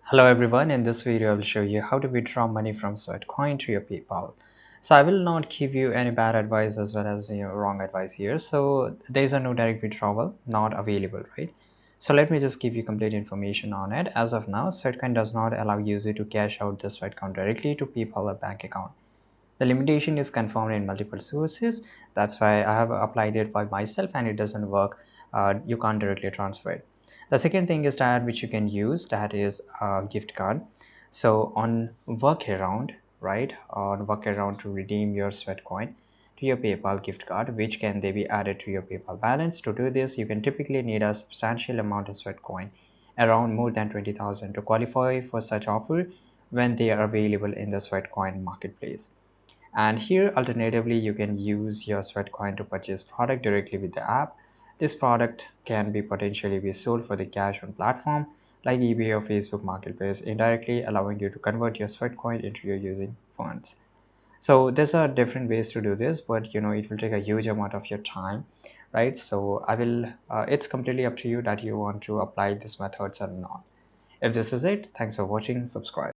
Hello everyone, in this video I will show you how to withdraw money from Sweatcoin to your PayPal. So I will not give you any bad advice as well as wrong advice here. So there is a no direct withdrawal not available, right? So let me just give you complete information on it. As of now, Sweatcoin does not allow user to cash out the Sweatcoin directly to PayPal or bank account. The limitation is confirmed in multiple sources. That's why I have applied it by myself and it doesn't work. You can't directly transfer it. The second thing is that which you can use, that is a gift card. So on workaround, right, on workaround to redeem your Sweatcoin to your PayPal gift card, which can they be added to your PayPal balance. To do this, you can typically need a substantial amount of Sweatcoin, around more than 20,000, to qualify for such offer when they are available in the Sweatcoin marketplace. And here, alternatively, you can use your Sweatcoin to purchase product directly with the app. This product can be potentially be sold for the cash on platform like eBay or Facebook Marketplace, indirectly allowing you to convert your Sweatcoin into your using funds. So there's are different ways to do this, but it will take a huge amount of your time, right? So I will. It's completely up to you that you want to apply these methods or not. If this is it, thanks for watching. Subscribe.